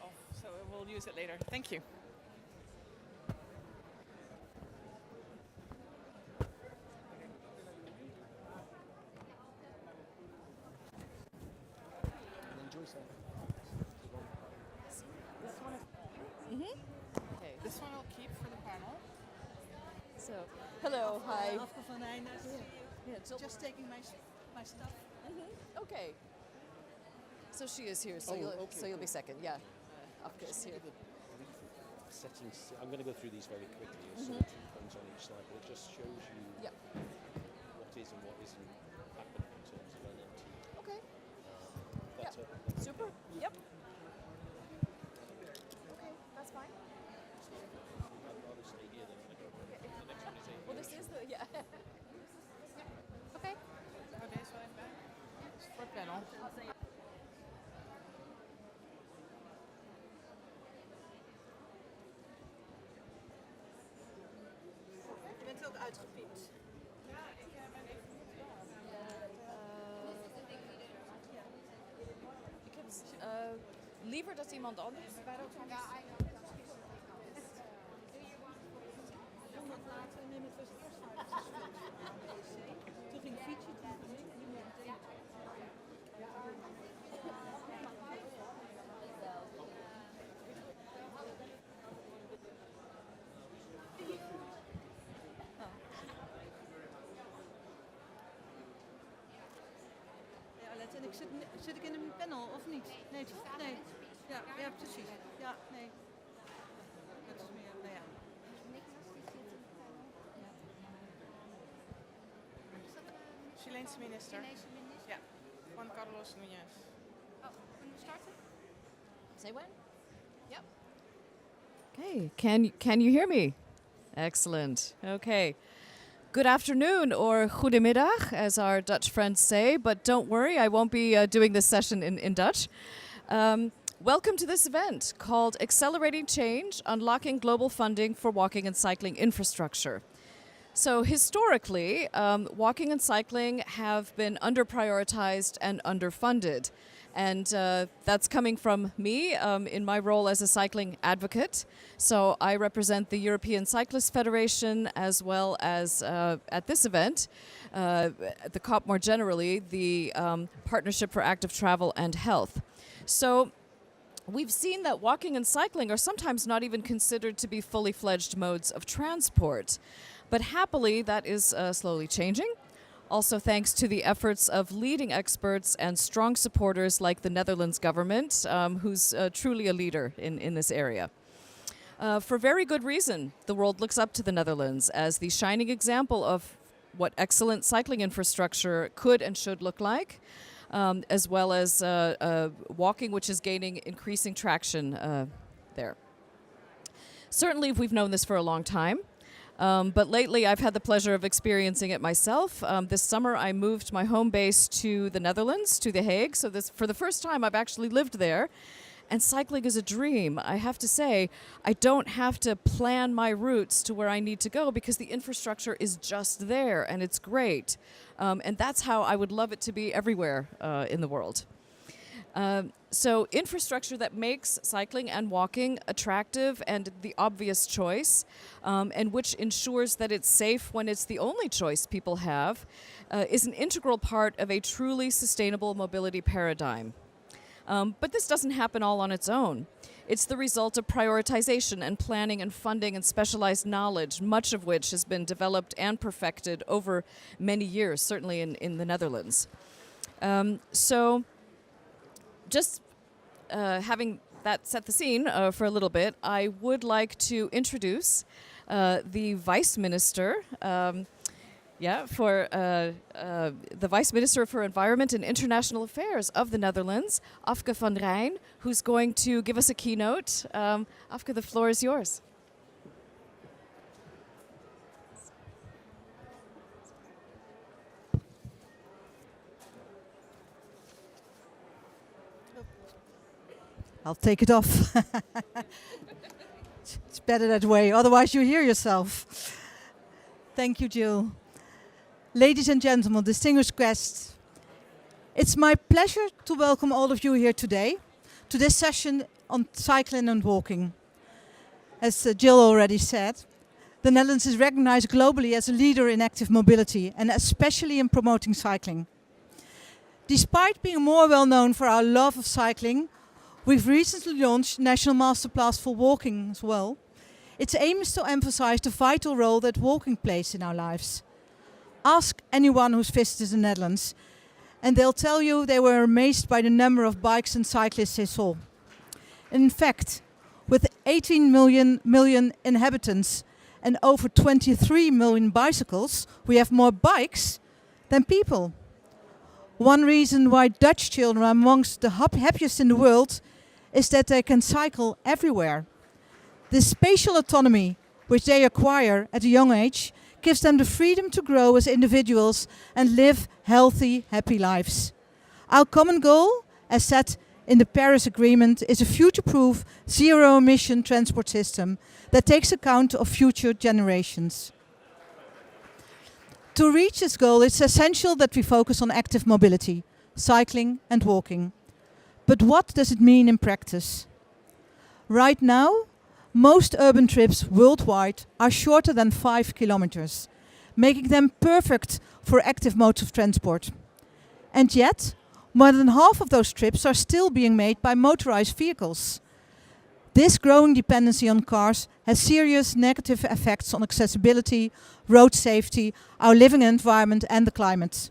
off, so we'll use it later. Thank you. Okay, this one I'll keep for the panel. So, hello, hi. Afke van Rijn, nice to see you. Yeah, Just taking my stuff. Okay. So she is here, so, you'll be second, yeah. Afke is here. Settings. I'm going to go through these very quickly. There's sort of 2 points on each slide, but it just shows you what is and what isn't happening in terms of NMT. Okay. Better. Super. Yep. Okay, that's fine. I'd rather stay here than the next one is aviation. Well, this is the, yeah. Okay. Oh, deze wel even bij. Dus voor het panel. Je bent ook uitgepiept. Ja, ik ben even goed. Ik heb liever dat iemand anders. Nee, het was eerst toen ging fietsen, toen ging ik niet meer meteen. Ja, Alette, en zit ik in een panel of niet? Nee, nee. Ja, precies. Ja, nee. Dat is meer, nou ja. Chileense minister. Ja, Juan Carlos Núñez. Oh, kunnen we starten? Say when? Yep. Okay, can you hear me? Excellent. Okay. Good afternoon, or goedemiddag, as our Dutch friends say, but don't worry, I won't be doing this session in Dutch. Welcome to this event called Accelerating Change, Unlocking Global Funding for Walking and Cycling Infrastructure. So historically, walking and cycling have been under-prioritized and underfunded. And that's coming from me in my role as a cycling advocate. So I represent the European Cyclist Federation, as well as at this event, the COP more generally, the Partnership for Active Travel and Health. So we've seen that walking and cycling are sometimes not even considered to be fully fledged modes of transport. But happily, that is slowly changing. Also thanks to the efforts of leading experts and strong supporters like the Netherlands government, who's truly a leader in this area. For very good reason, the world looks up to the Netherlands as the shining example of what excellent cycling infrastructure could and should look like, as well as walking, which is gaining increasing traction there. Certainly, we've known this for a long time. But lately, I've had the pleasure of experiencing it myself. This summer, I moved my home base to the Netherlands, to The Hague. So for the first time, I've actually lived there. And cycling is a dream. I have to say, I don't have to plan my routes to where I need to go because the infrastructure is just there, and it's great. And that's how I would love it to be everywhere in the world. So infrastructure that makes cycling and walking attractive and the obvious choice, and which ensures that it's safe when it's the only choice people have, is an integral part of a truly sustainable mobility paradigm. But this doesn't happen all on its own. It's the result of prioritization and planning and funding and specialized knowledge, much of which has been developed and perfected over many years, certainly in the Netherlands. So just having that set the scene for a little bit, I would like to introduce the Vice Minister, the Vice Minister for Environment and International Affairs of the Netherlands, Afke van Rijn, who's going to give us a keynote. Afke, the floor is yours. I'll take it off. It's better that way, otherwise you hear yourself. Thank you, Jill. Ladies and gentlemen, distinguished guests, it's my pleasure to welcome all of you here today, to this session on cycling and walking. As Jill already said, the Netherlands is recognized globally as a leader in active mobility and especially in promoting cycling. Despite being more well known for our love of cycling, we've recently launched National Masterclass for Walking as well. Its aim is to emphasize the vital role that walking plays in our lives. Ask anyone who's visited the Netherlands and they'll tell you they were amazed by the number of bikes and cyclists they saw. In fact, with 18 million inhabitants and over 23 million bicycles, we have more bikes than people. One reason why Dutch children are amongst the happiest in the world is that they can cycle everywhere. This spatial autonomy, which they acquire at a young age, gives them the freedom to grow as individuals and live healthy, happy lives. Our common goal, as set in the Paris Agreement, is a future-proof, zero-emission transport system that takes account of future generations. To reach this goal, it's essential that we focus on active mobility, cycling and walking. But what does it mean in practice? Right now, most urban trips worldwide are shorter than 5 kilometers, making them perfect for active modes of transport. And yet, more than half of those trips are still being made by motorized vehicles. This growing dependency on cars has serious negative effects on accessibility, road safety, our living environment and the climate.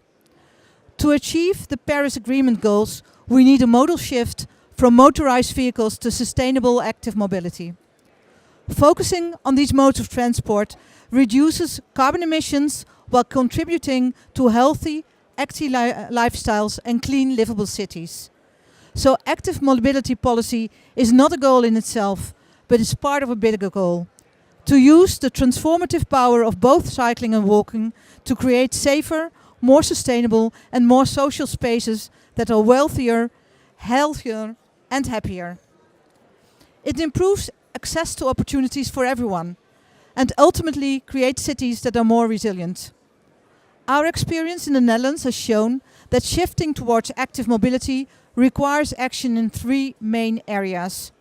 To achieve the Paris Agreement goals, we need a modal shift from motorized vehicles to sustainable active mobility. Focusing on these modes of transport reduces carbon emissions while contributing to healthy, active lifestyles and clean, livable cities. So active mobility policy is not a goal in itself, but is part of a bigger goal. To use the transformative power of both cycling and walking to create safer, more sustainable and more social spaces that are wealthier, healthier and happier. It improves access to opportunities for everyone and ultimately creates cities that are more resilient. Our experience in the Netherlands has shown that shifting towards active mobility requires action in 3 main areas.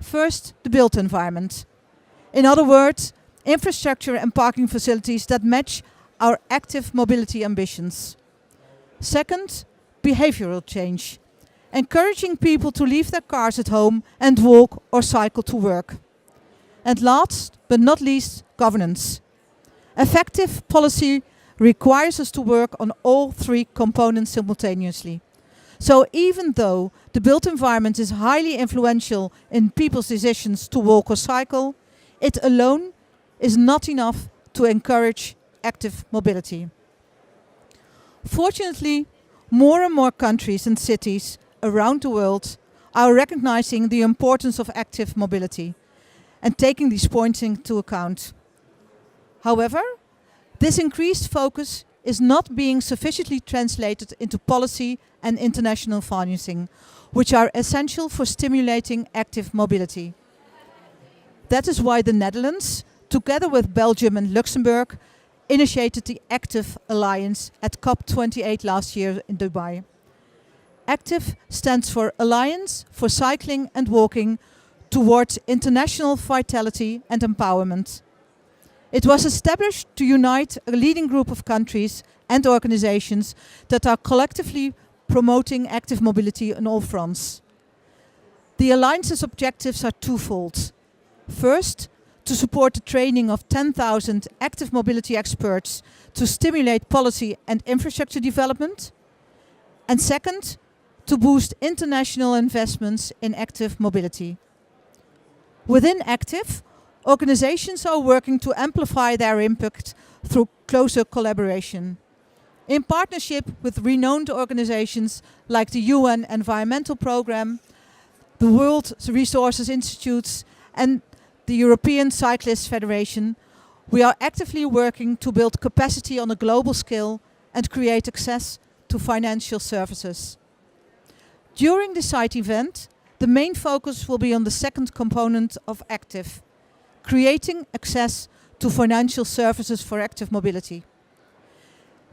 First, the built environment. In other words, infrastructure and parking facilities that match our active mobility ambitions. Second, behavioral change. Encouraging people to leave their cars at home and walk or cycle to work. And last but not least, governance. Effective policy requires us to work on all 3 components simultaneously. So even though the built environment is highly influential in people's decisions to walk or cycle, it alone is not enough to encourage active mobility. Fortunately, more and more countries and cities around the world are recognizing the importance of active mobility and taking these points into account. However, this increased focus is not being sufficiently translated into policy and international financing, which are essential for stimulating active mobility. That is why the Netherlands, together with Belgium and Luxembourg, initiated the Active Alliance at COP28 last year in Dubai. ACTIVE stands for Alliance for Cycling and Walking towards International Vitality and Empowerment. It was established to unite a leading group of countries and organizations that are collectively promoting active mobility on all fronts. The Alliance's objectives are twofold. First, to support the training of 10,000 active mobility experts to stimulate policy and infrastructure development. And second, to boost international investments in active mobility. Within ACTIVE, organizations are working to amplify their impact through closer collaboration. In partnership with renowned organizations like the UN Environmental Programme, the World Resources Institutes and the European Cyclists Federation, we are actively working to build capacity on a global scale and create access to financial services. During the site event, the main focus will be on the second component of ACTIVE, creating access to financial services for active mobility.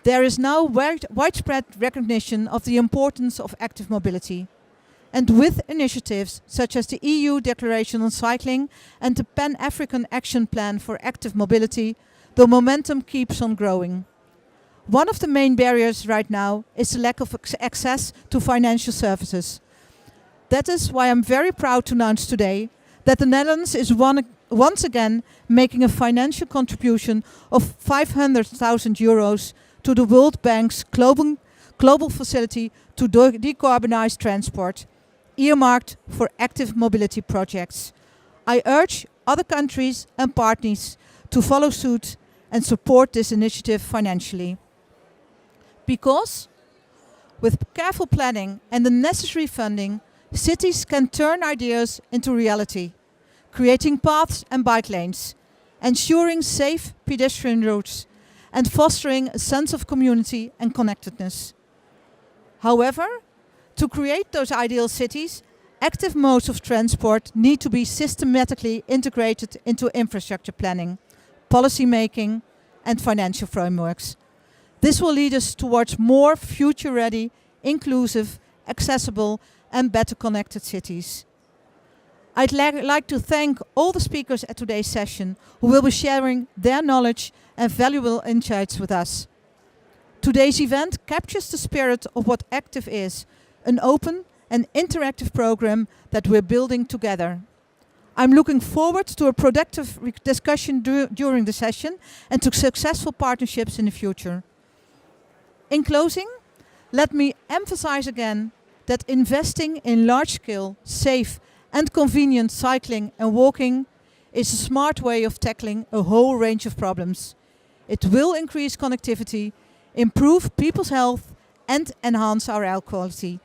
There is now widespread recognition of the importance of active mobility. And with initiatives such as the EU Declaration on Cycling and the Pan-African Action Plan for Active Mobility, the momentum keeps on growing. One of the main barriers right now is the lack of access to financial services. That is why I'm very proud to announce today that the Netherlands is once again making a financial contribution of 500,000 euros to the World Bank's global facility to decarbonize transport, earmarked for active mobility projects. I urge other countries and partners to follow suit and support this initiative financially. Because with careful planning and the necessary funding, cities can turn ideas into reality, creating paths and bike lanes, ensuring safe pedestrian routes, and fostering a sense of community and connectedness. However, to create those ideal cities, active modes of transport need to be systematically integrated into infrastructure planning, policy making, and financial frameworks. This will lead us towards more future-ready, inclusive, accessible, and better connected cities. I'd like to thank all the speakers at today's session who will be sharing their knowledge and valuable insights with us. Today's event captures the spirit of what Active is, an open and interactive program that we're building together. I'm looking forward to a productive discussion during the session and to successful partnerships in the future. In closing, let me emphasize again that investing in large-scale, safe and convenient cycling and walking is a smart way of tackling a whole range of problems. It will increase connectivity, improve people's health and enhance our air quality.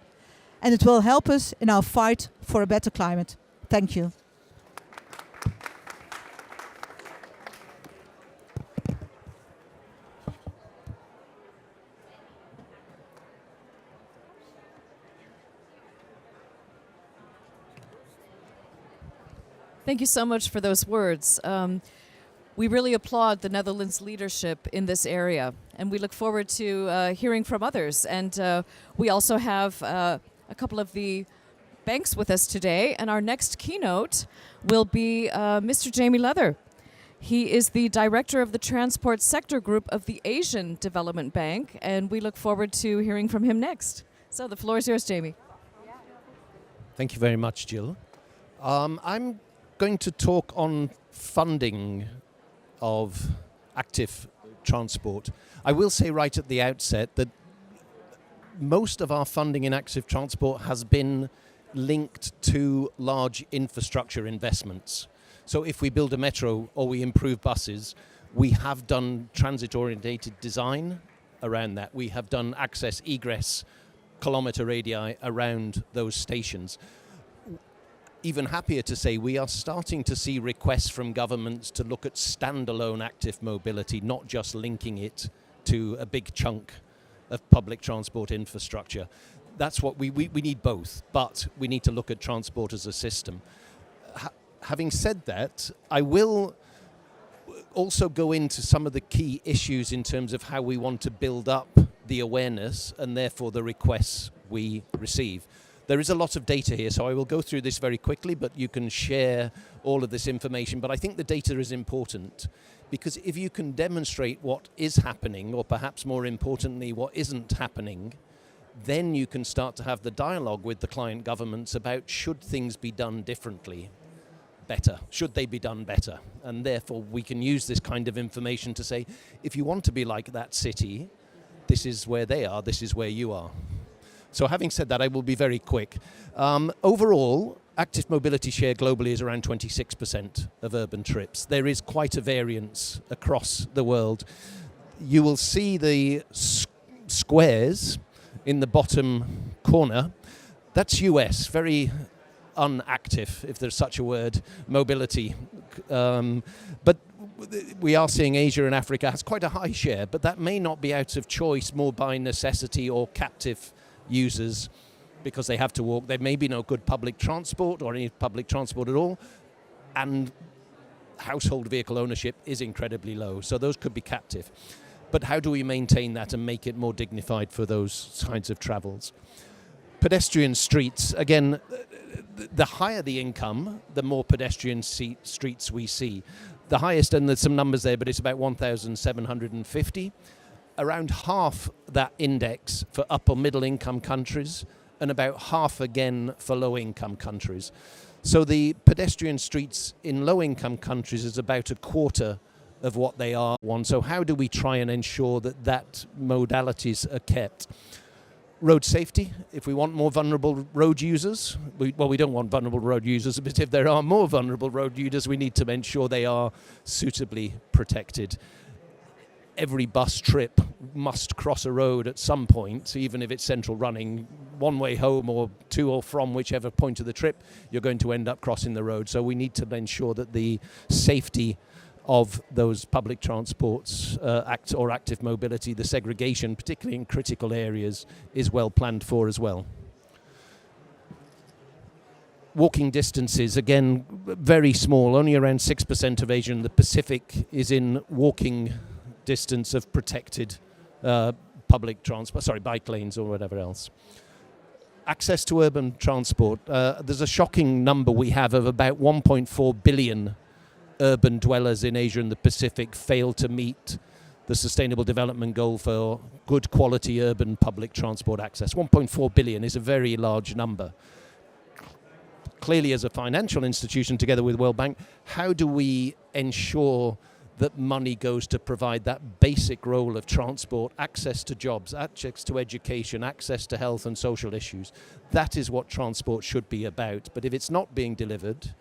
And it will help us in our fight for a better climate. Thank you. Thank you so much for those words. We really applaud the Netherlands' leadership in this area, and we look forward to hearing from others. And we also have a couple of the banks with us today, and our next keynote will be Mr. Jamie Leather. He is the director of the Transport Sector Group of the Asian Development Bank, and we look forward to hearing from him next. So the floor is yours, Jamie. Thank you very much, Jill. I'm going to talk on funding of active transport. I will say right at the outset that most of our funding in active transport has been linked to large infrastructure investments. So if we build a metro or we improve buses, we have done transit-orientated design around that. We have done access egress kilometre radii around those stations. Even happier to say we are starting to see requests from governments to look at standalone active mobility, not just linking it to a big chunk of public transport infrastructure. That's what we need both, but we need to look at transport as a system. Having said that, I will also go into some of the key issues in terms of how we want to build up the awareness and therefore the requests we receive. There is a lot of data here, so I will go through this very quickly, but you can share all of this information. But I think the data is important because if you can demonstrate what is happening, or perhaps more importantly, what isn't happening, then you can start to have the dialogue with the client governments about should things be done differently, better, should they be done better? And therefore we can use this kind of information to say, if you want to be like that city, this is where they are, this is where you are. So having said that, I will be very quick. Overall, active mobility share globally is around 26% of urban trips. There is quite a variance across the world. You will see the squares in the bottom corner. That's US, very unactive, if there's such a word, mobility. But we are seeing Asia and Africa has quite a high share, but that may not be out of choice, more by necessity or captive users because they have to walk. There may be no good public transport or any public transport at all, and household vehicle ownership is incredibly low, so those could be captive. But how do we maintain that and make it more dignified for those kinds of travels? pedestrian streets, again, the higher the income, the more pedestrian streets we see. The highest, and there's some numbers there, but it's about 1,750. Around half that index for upper middle income countries, and about half again for low income countries. So the pedestrian streets in low income countries is about a quarter of what they are. So how do we try and ensure that modalities are kept? Road safety, if we want more vulnerable road users, we don't want vulnerable road users, but if there are more vulnerable road users, we need to ensure they are suitably protected. Every bus trip must cross a road at some point, even if it's central running, one way home or to or from whichever point of the trip, you're going to end up crossing the road. So we need to ensure that the safety of those public transports active mobility, the segregation, particularly in critical areas, is well planned for as well. Walking distances, again, very small, only around 6% of Asia and the Pacific is in walking distance of protected public transport, bike lanes or whatever else. Access to urban transport, there's a shocking number we have of about 1.4 billion urban dwellers in Asia and the Pacific fail to meet the Sustainable Development Goal for good quality urban public transport access. 1.4 billion is a very large number. Clearly, as a financial institution, together with World Bank, how do we ensure that money goes to provide that basic role of transport, access to jobs, access to education, access to health and social issues? That is what transport should be about. But if it's not being delivered,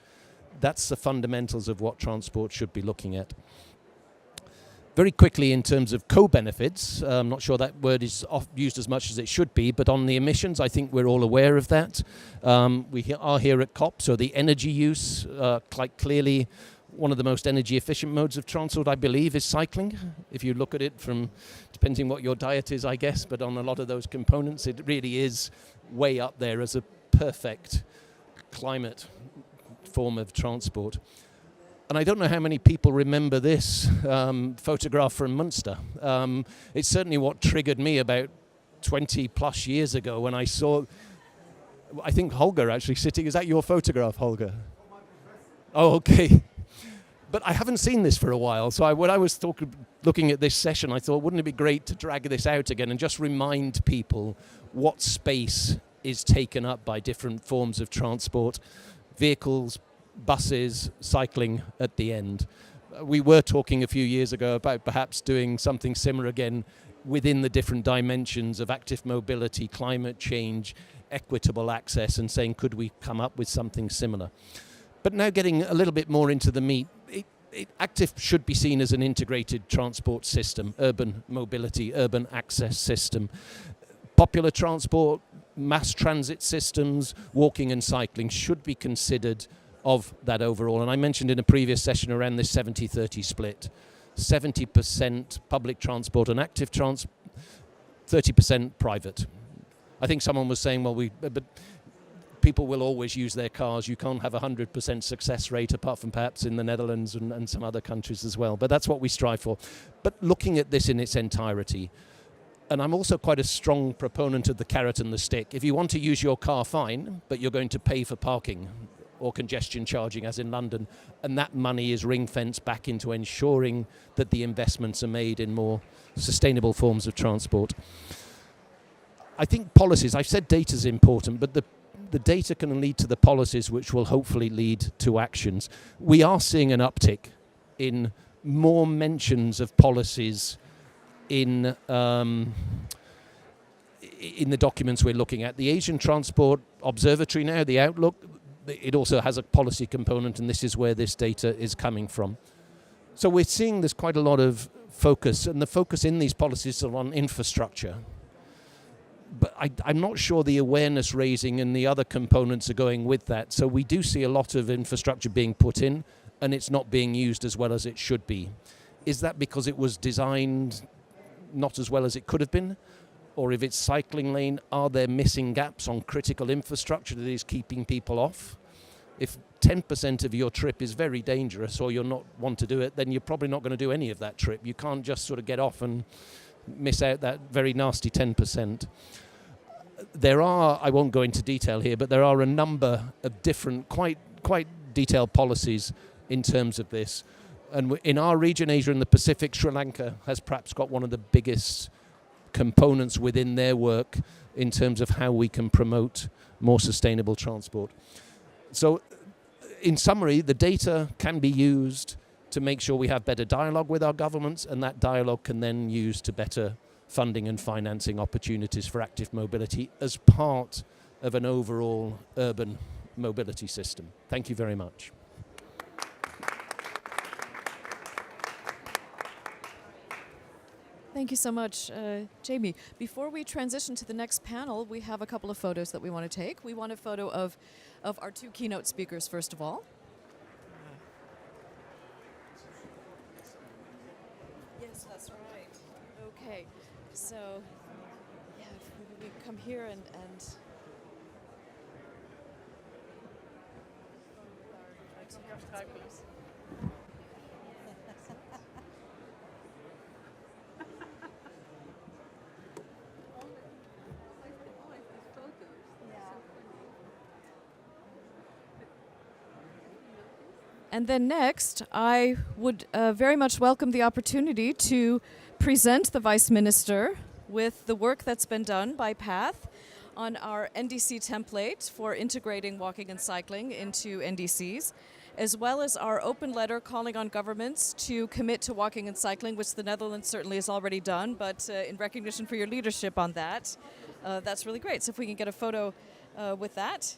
that's the fundamentals of what transport should be looking at. Very quickly, in terms of co-benefits, I'm not sure that word is used as much as it should be, but on the emissions, I think we're all aware of that. We are here at COP, so the energy use, quite clearly, one of the most energy efficient modes of transport, I believe, is cycling. If you look at it from, depending what your diet is, I guess, but on a lot of those components, it really is way up there as a perfect climate form of transport. And I don't know how many people remember this photograph from Munster. It's certainly what triggered me about 20 plus years ago when I saw, I think Holger actually sitting. Is that your photograph, Holger? Oh, okay. But I haven't seen this for a while. So when I was looking at this session, I thought, wouldn't it be great to drag this out again and just remind people what space is taken up by different forms of transport, vehicles, buses, cycling at the end. We were talking a few years ago about perhaps doing something similar again within the different dimensions of active mobility, climate change, equitable access, and saying, could we come up with something similar? But now getting a little bit more into the meat, active should be seen as an integrated transport system, urban mobility, urban access system. Popular transport, mass transit systems, walking and cycling should be considered of that overall. And I mentioned in a previous session around this 70-30 split. 70% public transport and active transport, 30% private. I think someone was saying, but people will always use their cars. You can't have 100% success rate, apart from perhaps in the Netherlands and some other countries as well. But that's what we strive for. But looking at this in its entirety, and I'm also quite a strong proponent of the carrot and the stick. If you want to use your car, fine, but you're going to pay for parking or congestion charging, as in London, and that money is ring-fenced back into ensuring that the investments are made in more sustainable forms of transport. I think policies, I've said data is important, but the data can lead to the policies which will hopefully lead to actions. We are seeing an uptick in more mentions of policies in the documents we're looking at. The Asian Transport Observatory now, the Outlook, it also has a policy component, and this is where this data is coming from. So we're seeing there's quite a lot of focus, and the focus in these policies are on infrastructure. But I'm not sure the awareness raising and the other components are going with that. So we do see a lot of infrastructure being put in, and it's not being used as well as it should be. Is that because it was designed not as well as it could have been? Or if it's cycling lane, are there missing gaps on critical infrastructure that is keeping people off? If 10% of your trip is very dangerous or you're not want to do it, then you're probably not going to do any of that trip. You can't just sort of get off and miss out that very nasty 10%. there are, I won't go into detail here, but there are a number of different, quite detailed policies in terms of this. And in our region, Asia and the Pacific, Sri Lanka has perhaps got one of the biggest components within their work in terms of how we can promote more sustainable transport. So, in summary, the data can be used to make sure we have better dialogue with our governments, and that dialogue can then use to better funding and financing opportunities for active mobility as part of an overall urban mobility system. Thank you very much. Thank you so much, Jamie. Before we transition to the next panel, we have a couple of photos that we want to take. We want a photo of our two keynote speakers, first of all. Yes, that's right. Okay, so yeah, if we come here and And then next, I would very much welcome the opportunity to present the Vice Minister with the work that's been done by PATH on our NDC template for integrating walking and cycling into NDCs, as well as our open letter calling on governments to commit to walking and cycling, which the Netherlands certainly has already done, but in recognition for your leadership on that, that's really great. So if we can get a photo with that.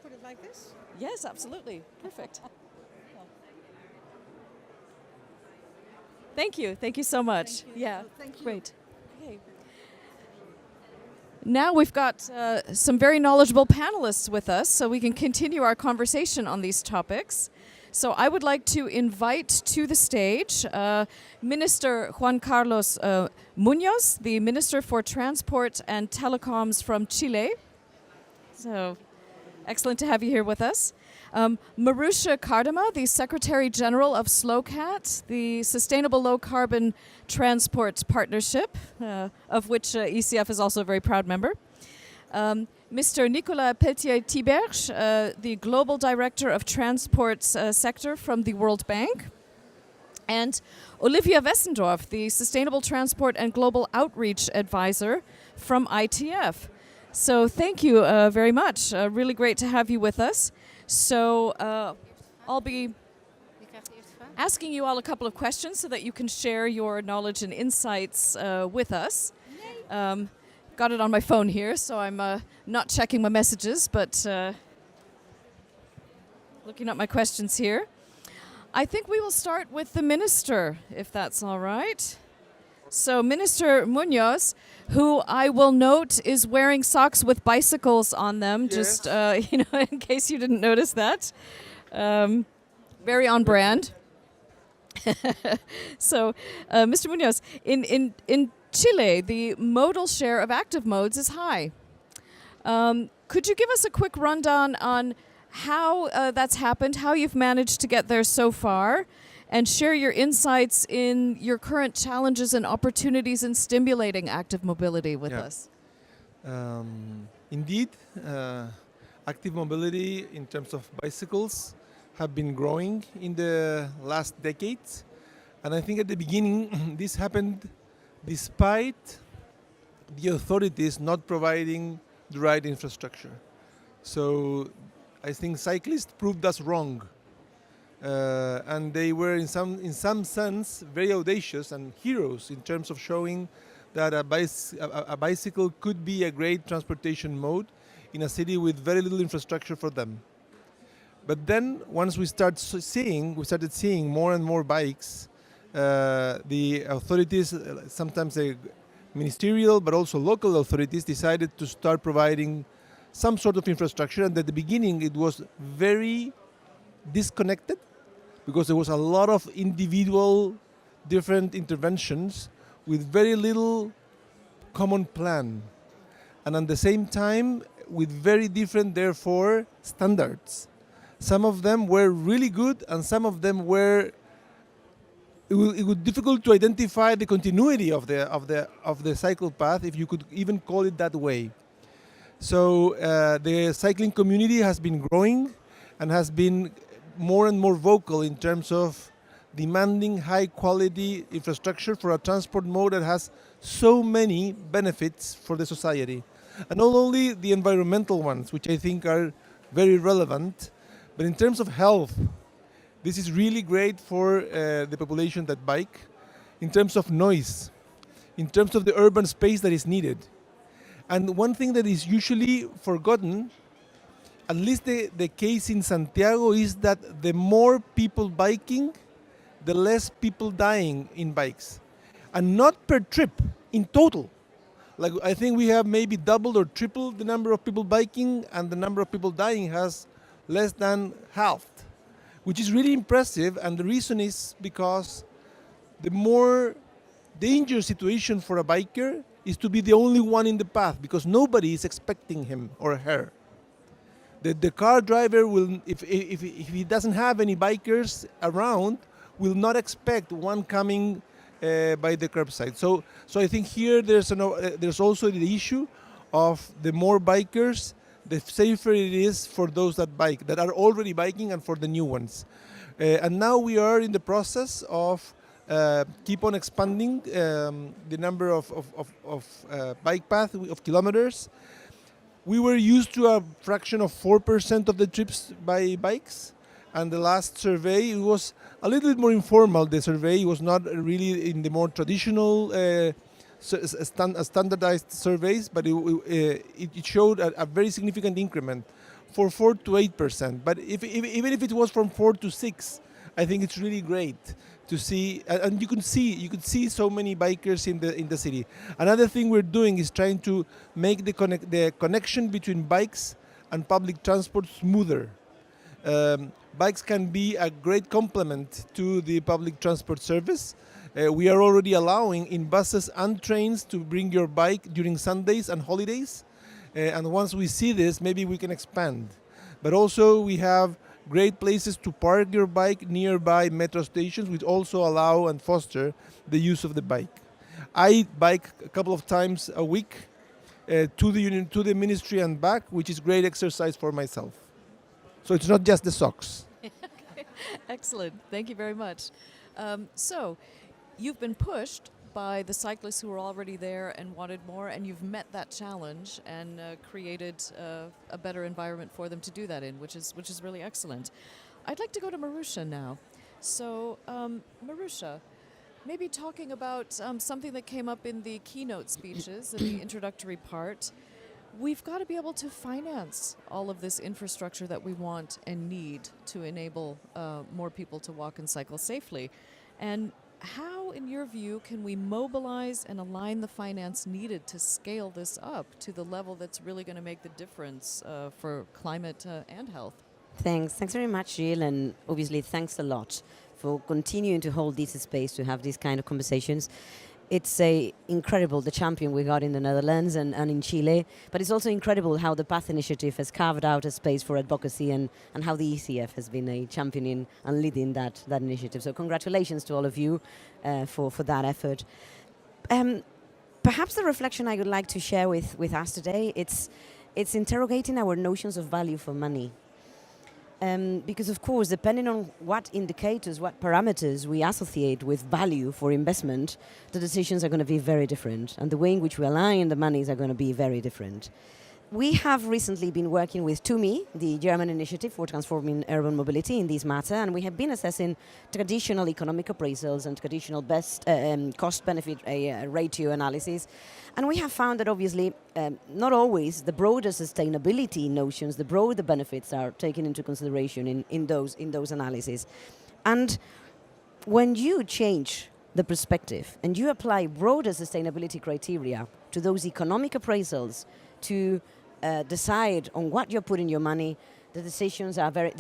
Put it like this? Yes, absolutely. Perfect. Thank you. Thank you so much. Thank you. Yeah. Thank you. Great. Okay. Now we've got some very knowledgeable panelists with us, so we can continue our conversation on these topics. So I would like to invite to the stage Minister Juan Carlos Munoz, the Minister for Transport and Telecoms from Chile. So excellent to have you here with us. Marusha Cardama, the Secretary General of SLOCAT, the Sustainable Low Carbon Transport Partnership, of which ECF is also a very proud member. Mr. Nicolas Pelletier-Tiberge, the Global Director of Transport Sector from the World Bank. And Olivia Wessendorf, the Sustainable Transport and Global Outreach Advisor from ITF. So thank you very much. Really great to have you with us. So I'll be asking you all a couple of questions so that you can share your knowledge and insights with us. Got it on my phone here, so I'm not checking my messages, but looking at my questions here. I think we will start with the Minister, if that's all right. So Minister Munoz, who I will note is wearing socks with bicycles on them, Yes. just in case you didn't notice that. Very on brand. So, Mr. Munoz, in Chile, the modal share of active modes is high. Could you give us a quick rundown on how that's happened, how you've managed to get there so far, and share your insights in your current challenges and opportunities in stimulating active mobility with us? Indeed, active mobility in terms of bicycles have been growing in the last decades. And I think at the beginning, this happened despite the authorities not providing the right infrastructure. So I think cyclists proved us wrong. And they were in some sense very audacious and heroes in terms of showing that a bicycle could be a great transportation mode in a city with very little infrastructure for them. But then once we started seeing more and more bikes, the authorities, sometimes the ministerial but also local authorities, decided to start providing some sort of infrastructure. And at the beginning it was very disconnected, because there was a lot of individual different interventions with very little common plan. And at the same time, with very different, therefore, standards. Some of them were really good, and some of them were it was difficult to identify the continuity of the cycle path, if you could even call it that way. So the cycling community has been growing and has been more and more vocal in terms of demanding high quality infrastructure for a transport mode that has so many benefits for the society. And not only the environmental ones, which I think are very relevant, but in terms of health, this is really great for the population that bike, in terms of noise, in terms of the urban space that is needed. And one thing that is usually forgotten, at least the case in Santiago, is that the more people biking, the less people dying in bikes. And not per trip, in total. Like, I think we have maybe doubled or tripled the number of people biking, and the number of people dying has less than halved, which is really impressive. And the reason is because the more dangerous situation for a biker is to be the only one in the path, because nobody is expecting him or her. The car driver will, if he doesn't have any bikers around, will not expect one coming by the curbside. So I think here there's also the issue of the more bikers, the safer it is for those that bike, that are already biking, and for the new ones. And now we are in the process of keep on expanding the number of bike path of kilometers. We were used to a fraction of 4% of the trips by bikes, and the last survey, it was a little bit more informal. The survey was not really in the more traditional standardized surveys, but it showed a very significant increment for 4 to 8%. But even if it was from 4 to 6, I think it's really great to see, and you could see so many bikers in the city. Another thing we're doing is trying to make the connection between bikes and public transport smoother. Bikes can be a great complement to the public transport service. We are already allowing in buses and trains to bring your bike during Sundays and holidays. And once we see this, maybe we can expand. But also we have great places to park your bike nearby metro stations, which also allow and foster the use of the bike. I bike a couple of times a week to the ministry and back, which is great exercise for myself. So it's not just the socks. Excellent. Thank you very much. So you've been pushed by the cyclists who were already there and wanted more, and you've met that challenge and created a better environment for them to do that in, which is really excellent. I'd like to go to Marusha now. So Marusha, maybe talking about something that came up in the keynote speeches in the introductory part. We've got to be able to finance all of this infrastructure that we want and need to enable more people to walk and cycle safely. And how, in your view, can we mobilize and align the finance needed to scale this up to the level that's really going to make the difference for climate and health? Thanks very much, Jill, and obviously thanks a lot for continuing to hold this space to have these kind of conversations. It's incredible, the champion we got in the Netherlands and in Chile, but it's also incredible how the PATH initiative has carved out a space for advocacy and how the ECF has been a championing and leading that initiative. So congratulations to all of you for that effort. Perhaps the reflection I would like to share with us today, it's interrogating our notions of value for money. Because of course, depending on what indicators, what parameters we associate with value for investment, the decisions are going to be very different, and the way in which we align the monies are going to be very different. We have recently been working with TUMI, the German initiative for transforming urban mobility, in this matter, and we have been assessing traditional economic appraisals and traditional best cost-benefit ratio analysis. And we have found that obviously not always the broader sustainability notions, the broader benefits are taken into consideration in those analyses. And when you change the perspective and you apply broader sustainability criteria to those economic appraisals to decide on what you're putting your money, the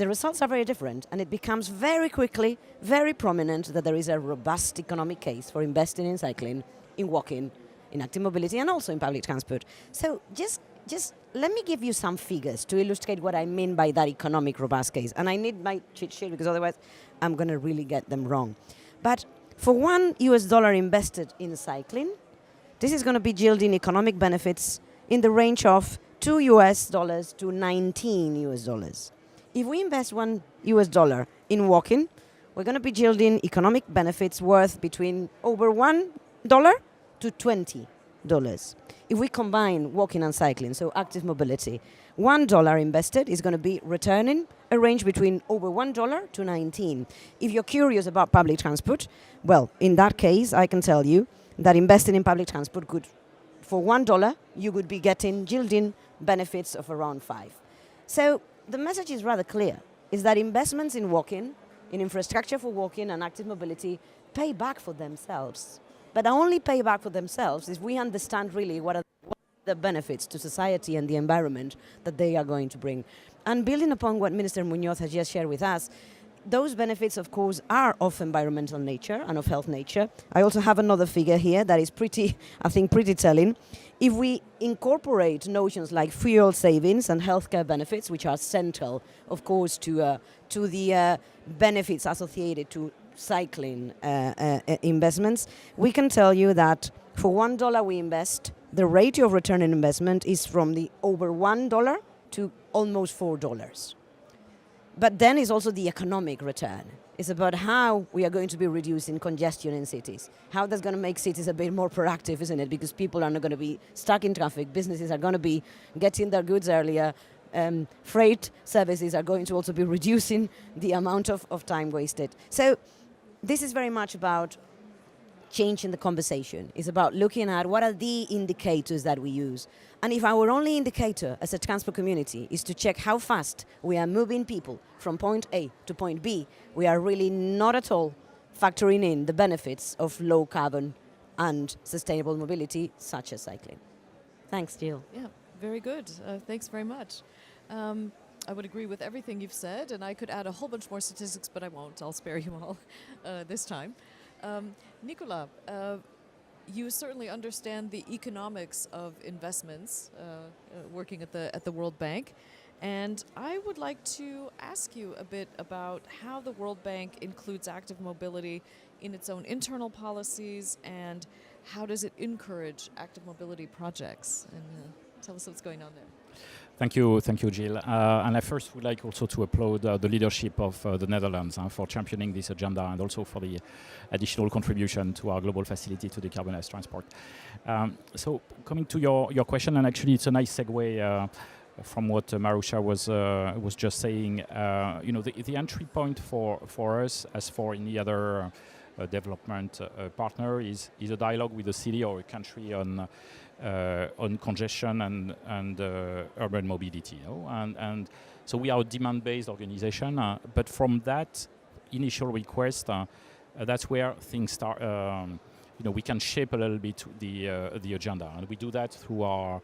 results are very different, and it becomes very quickly very prominent that there is a robust economic case for investing in cycling, in walking, in active mobility, and also in public transport. So just let me give you some figures to illustrate what I mean by that economic robust case. And I need my cheat sheet because otherwise I'm going to really get them wrong. But for $1 invested in cycling, this is going to be yielding economic benefits in the range of 2 US dollars to 19 US dollars. If we invest $1 in walking, we're going to be yielding economic benefits worth between over $1 to $20. If we combine walking and cycling, so active mobility, $1 invested is going to be returning a range between over $1 to 19. If you're curious about public transport, well, in that case, I can tell you that investing in public transport could, for $1, you would be getting yielding benefits of around 5. So the message is rather clear, is that investments in walking, in infrastructure for walking and active mobility, pay back for themselves. But only pay back for themselves if we understand really what are the benefits to society and the environment that they are going to bring. And building upon what Minister Munoz has just shared with us, those benefits, of course, are of environmental nature and of health nature. I also have another figure here that is pretty telling. If we incorporate notions like fuel savings and healthcare benefits, which are central, of course, to the benefits associated to cycling investments, we can tell you that for $1 we invest, the rate of return on investment is from the over $1 to almost $4. But then is also the economic return. It's about how we are going to be reducing congestion in cities. How that's going to make cities a bit more proactive, isn't it? Because people are not going to be stuck in traffic. Businesses are going to be getting their goods earlier. Freight services are going to also be reducing the amount of time wasted. So this is very much about changing the conversation. It's about looking at what are the indicators that we use. And if our only indicator as a transport community is to check how fast we are moving people from point A to point B, we are really not at all factoring in the benefits of low carbon and sustainable mobility, such as cycling. Thanks, Jill. Yeah, very good. Thanks very much. I would agree with everything you've said, and I could add a whole bunch more statistics, but I won't. I'll spare you all this time. Nicola, you certainly understand the economics of investments working at the World Bank, and I would like to ask you a bit about how the World Bank includes active mobility in its own internal policies, and how does it encourage active mobility projects? And tell us what's going on there. Thank you, Jill. And I first would like also to applaud the leadership of the Netherlands for championing this agenda, and also for the additional contribution to our global facility to decarbonize transport. So coming to your question, and actually it's a nice segue from what Marusha was just saying. The entry point for us, as for any other development partner, is a dialogue with a city or a country on congestion and urban mobility, and so we are a demand-based organization. But from that initial request, that's where things start. We can shape a little bit the agenda, and we do that through our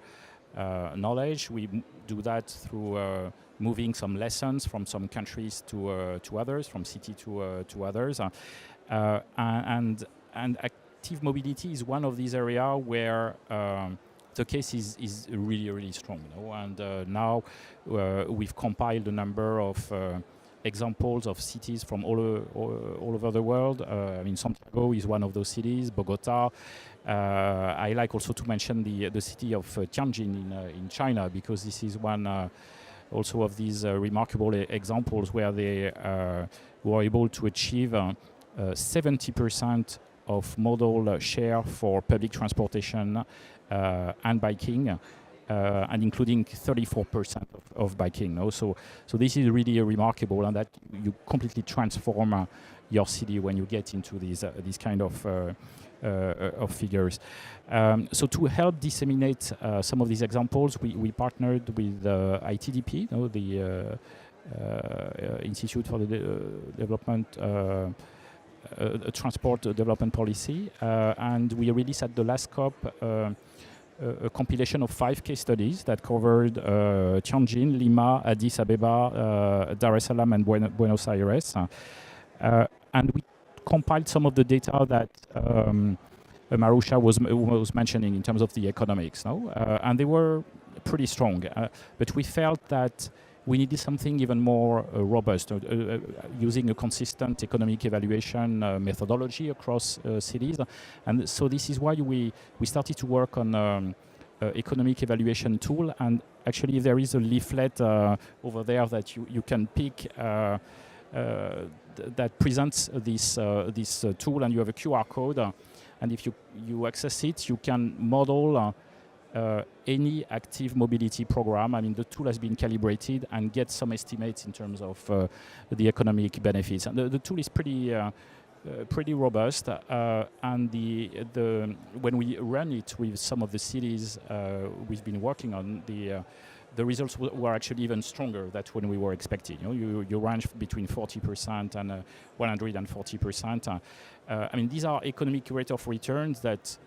knowledge. We do that through moving some lessons from some countries to others, from city to others, and active mobility is one of these areas where the case is really, really strong. And now we've compiled a number of examples of cities from all over the world. Santiago is one of those cities, Bogota. I like also to mention the city of Tianjin in China, because this is one also of these remarkable examples where they were able to achieve 70% of modal share for public transportation and biking, and including 34% of biking. So this is really remarkable, and that you completely transform your city when you get into these kind of figures. So to help disseminate some of these examples, we partnered with ITDP, the Institute for the Development Transport Development Policy, and we released at the last COP a compilation of 5 case studies that covered Tianjin, Lima, Addis Abeba, Dar es Salaam, and Buenos Aires. And we compiled some of the data that Marusha was mentioning in terms of the economics, and they were pretty strong. But we felt that we needed something even more robust, using a consistent economic evaluation methodology across cities. And so this is why we started to work on economic evaluation tool, and actually there is a leaflet over there that you can pick that presents this tool, and you have a QR code, and if you access it, you can model any active mobility program. I mean, the tool has been calibrated and get some estimates in terms of the economic benefits. And the tool is pretty robust, and when we run it with some of the cities we've been working on, the results were actually even stronger than when we were expecting. You range between 40% and 140%. I mean, these are economic rate of returns that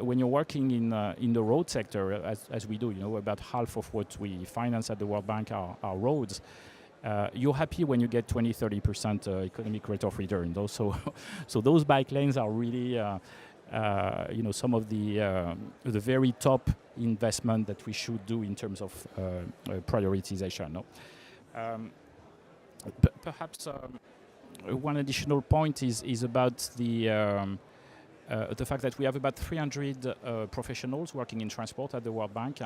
when you're working in the road sector, as we do, about half of what we finance at the World Bank are roads. You're happy when you get 20-30% economic rate of return. So those bike lanes are really, some of the very top investment that we should do in terms of prioritization. No? Perhaps one additional point is about the fact that we have about 300 professionals working in transport at the World Bank.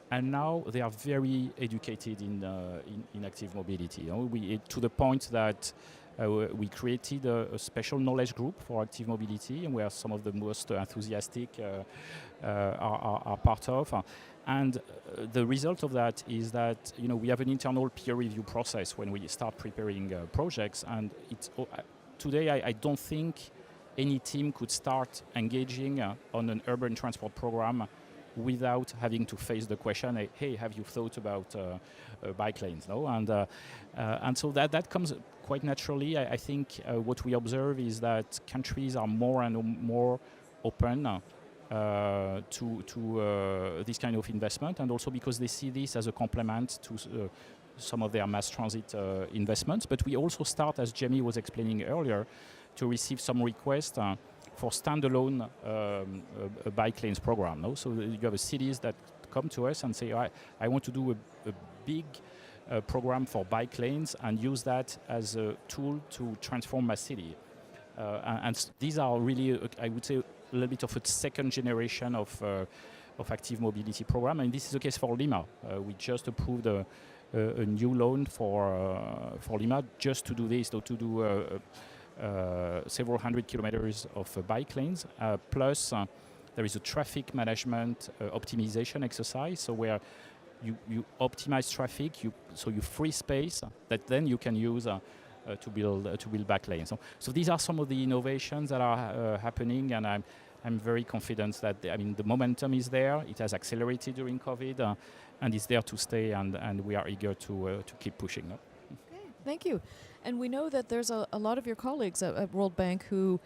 And now they are very educated in active mobility. To the point that we created a special knowledge group for active mobility, and where some of the most enthusiastic are part of. And the result of that is that we have an internal peer review process when we start preparing projects. And today I don't think any team could start engaging on an urban transport program without having to face the question, hey, have you thought about bike lanes? No, and so that comes quite naturally. I think what we observe is that countries are more and more open to this kind of investment, and also because they see this as a complement to some of their mass transit investments. But we also start, as Jamie was explaining earlier, to receive some requests for standalone bike lanes program. No? So you have cities that come to us and say, I want to do a big program for bike lanes and use that as a tool to transform my city. And these are really, I would say, a little bit of a second generation of active mobility program. And this is the case for Lima. We just approved a new loan for Lima just to do this, to do several hundred kilometers of bike lanes, plus there is a traffic management optimization exercise, so where you optimize traffic, so you free space that then you can use to build bike lanes. So these are some of the innovations that are happening, and I'm very confident that the momentum is there. It has accelerated during COVID, and it's there to stay, and we are eager to keep pushing. No? Okay, thank you. And we know that there's a lot of your colleagues at World Bank who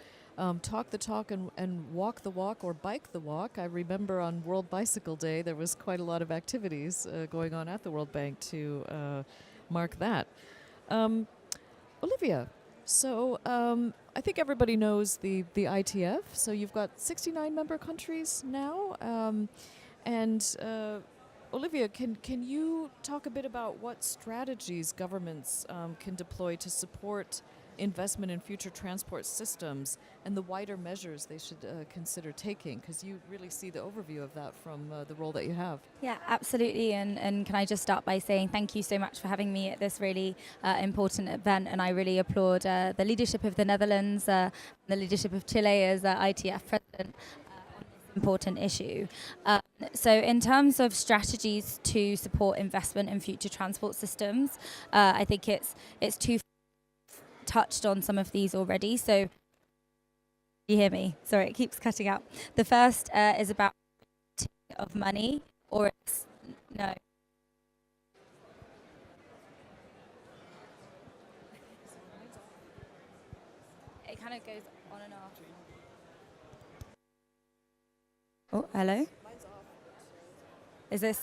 talk the talk and walk the walk or bike the walk. I remember on World Bicycle Day there was quite a lot of activities going on at the World Bank to mark that. Olivia, so I think everybody knows the ITF. So you've got 69 member countries now, and Olivia, can you talk a bit about what strategies governments can deploy to support investment in future transport systems and the wider measures they should consider taking? Because you really see the overview of that from the role that you have. Yeah, absolutely. And can I just start by saying thank you so much for having me at this really important event. And I really applaud the leadership of the Netherlands, the leadership of Chile as ITF president on this important issue. So in terms of strategies to support investment in future transport systems, I think it's two touched on some of these already. So you hear me? Sorry, it keeps cutting out. The first is about of money, or it's no. It kind of goes on and off. Oh, hello? Is this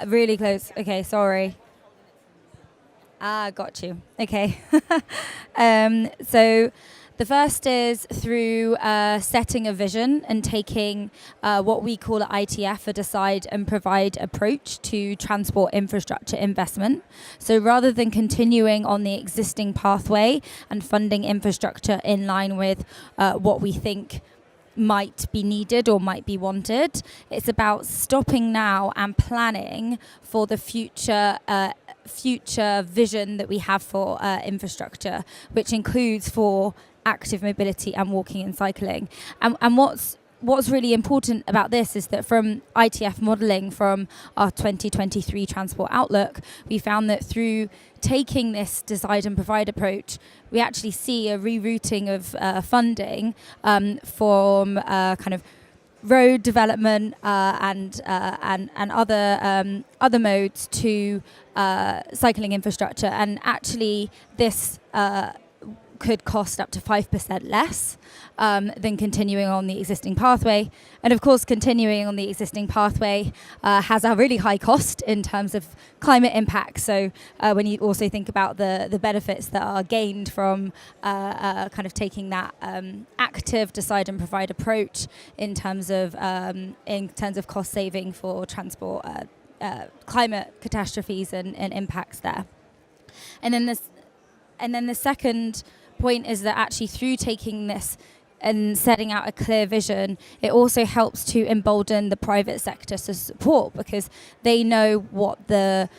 really close? Okay, sorry. Got you. Okay. So the first is through setting a vision and taking what we call at ITF a decide and provide approach to transport infrastructure investment. So rather than continuing on the existing pathway and funding infrastructure in line with what we think might be needed or might be wanted. It's about stopping now and planning for the future vision that we have for infrastructure, which includes for active mobility and walking and cycling. And what's really important about this is that from ITF modelling from our 2023 Transport Outlook, we found that through taking this decide and provide approach, we actually see a rerouting of funding from kind of road development and other modes to cycling infrastructure, and actually this could cost up to 5% less than continuing on the existing pathway. And of course, continuing on the existing pathway has a really high cost in terms of climate impact. So when you also think about the benefits that are gained from kind of taking that active decide and provide approach in terms of cost saving for transport, climate catastrophes and impacts there. And then the second point is that actually through taking this and setting out a clear vision, it also helps to embolden the private sector to support, because they know what the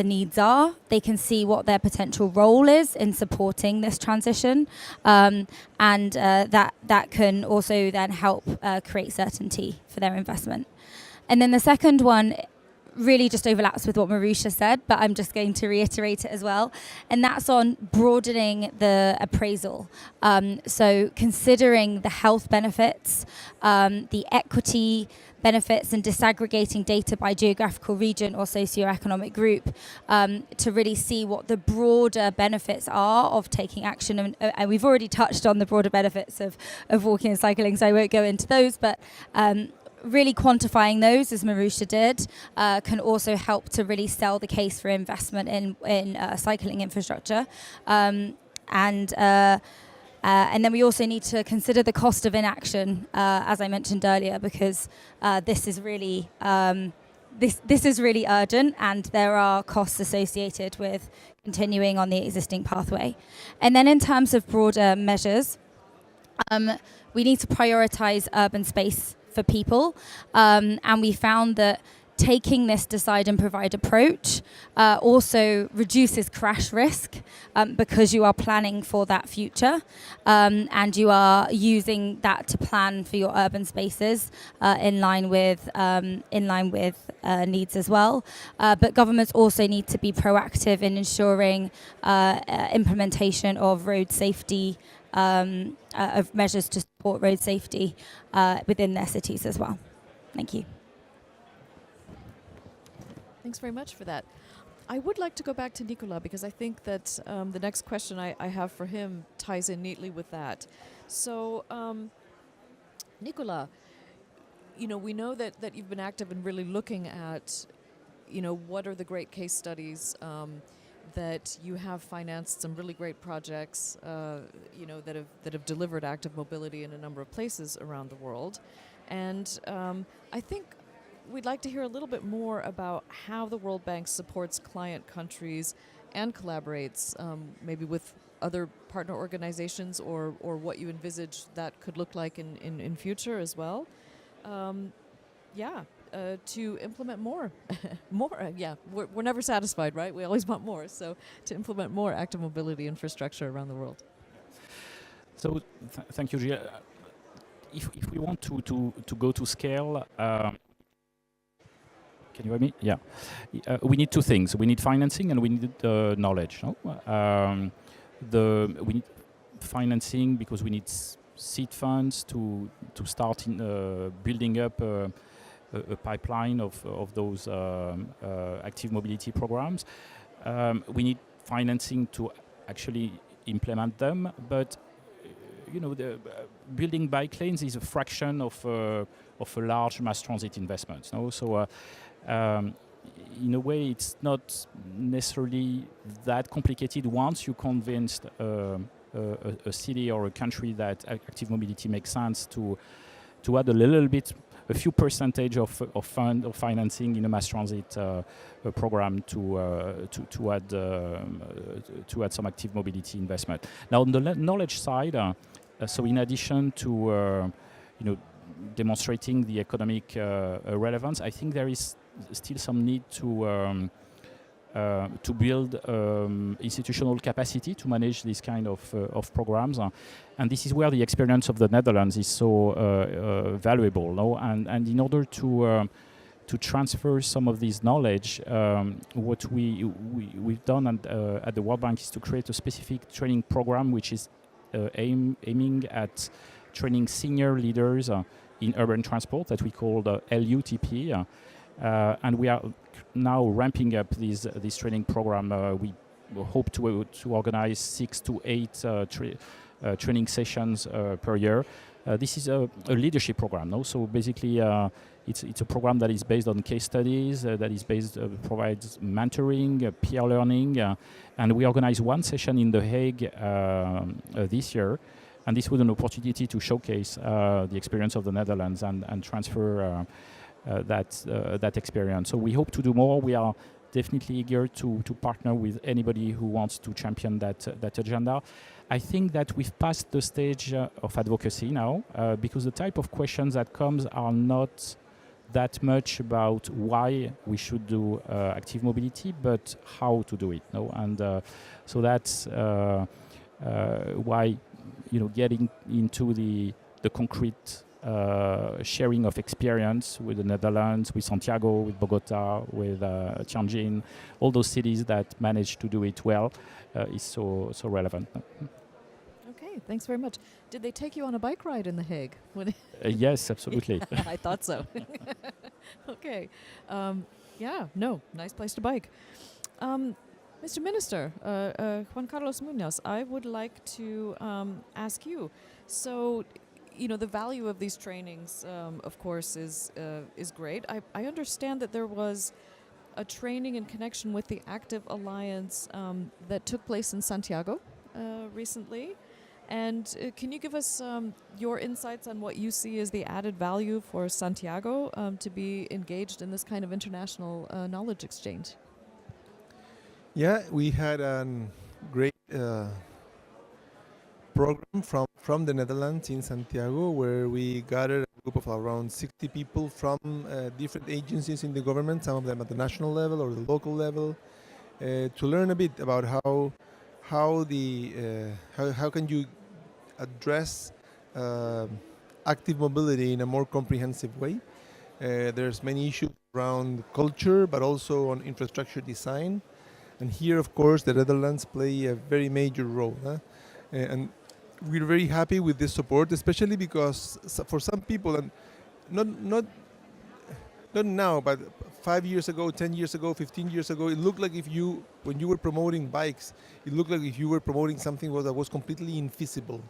needs are. They can see what their potential role is in supporting this transition, and that can also then help create certainty for their investment. And then the second one really just overlaps with what Marusha said, but I'm just going to reiterate it as well. And that's on broadening the appraisal. So considering the health benefits, the equity benefits, and disaggregating data by geographical region or socioeconomic group to really see what the broader benefits are of taking action. And we've already touched on the broader benefits of walking and cycling, so I won't go into those, but really quantifying those, as Marusha did, can also help to really sell the case for investment in cycling infrastructure. And then we also need to consider the cost of inaction, as I mentioned earlier, because this is really urgent, and there are costs associated with continuing on the existing pathway. And then in terms of broader measures, we need to prioritise urban space for people, and we found that taking this decide and provide approach also reduces crash risk, because you are planning for that future, and you are using that to plan for your urban spaces in line with needs as well. But governments also need to be proactive in ensuring implementation of road safety, of measures to support road safety within their cities as well. Thank you. Thanks very much for that. I would like to go back to Nicolas, because I think that the next question I have for him ties in neatly with that. So, Nicolas, we know that you've been active in really looking at, what are the great case studies that you have financed some really great projects, that have delivered active mobility in a number of places around the world. And I think we'd like to hear a little bit more about how the World Bank supports client countries and collaborates maybe with other partner organizations, or what you envisage that could look like in future as well. To implement more. We're never satisfied, right? We always want more. So to implement more active mobility infrastructure around the world. So thank you, Gilles. If we want to go to scale, can you hear me? Yeah. We need two things. We need financing and we need knowledge. No? We need financing because we need seed funds to start building up a pipeline of those active mobility programs. We need financing to actually implement them, but the building bike lanes is a fraction of a large mass transit investment. No? So in a way, it's not necessarily that complicated once you convinced a city or a country that active mobility makes sense to add a few percentage of financing in a mass transit program to add some active mobility investment. Now on the knowledge side, So in addition to demonstrating the economic relevance, I think there is still some need to build institutional capacity to manage this kind of programs. And this is where the experience of the Netherlands is so valuable. No? And in order to transfer some of this knowledge, what we've done at the World Bank is to create a specific training program which is aiming at training senior leaders in urban transport that we call the LUTP. And we are now ramping up this training program. We hope to organize 6 to 8 training sessions per year. This is a leadership program, no? So basically, it's a program that is based on case studies, that is provides mentoring, peer learning, and we organize one session in The Hague this year. And this was an opportunity to showcase the experience of the Netherlands and transfer that experience. So we hope to do more. We are definitely eager to partner with anybody who wants to champion that agenda. I think that we've passed the stage of advocacy now, because the type of questions that comes are not that much about why we should do active mobility, but how to do it. No? And so that's why getting into the concrete sharing of experience with the Netherlands, with Santiago, with Bogota, with Tianjin, all those cities that manage to do it well is so relevant. Okay, thanks very much. Did they take you on a bike ride in The Hague? Yes, absolutely. I thought so. Okay. Nice place to bike. Mr. Minister, Juan Carlos Munoz, I would like to ask you. So, the value of these trainings, of course, is great. I understand that there was a training in connection with the Active Alliance that took place in Santiago recently. And can you give us your insights on what you see as the added value for Santiago to be engaged in this kind of international knowledge exchange? Yeah, we had a great program from the Netherlands in Santiago, where we gathered a group of around 60 people from different agencies in the government, some of them at the national level or the local level, to learn a bit about how can you address active mobility in a more comprehensive way. There's many issues around culture, but also on infrastructure design. And here, of course, the Netherlands play a very major role. And we're very happy with this support, especially because for some people, and not now, but 5 years ago, 10 years ago, 15 years ago, it looked like when you were promoting bikes, it looked like if you were promoting something that was completely infeasible.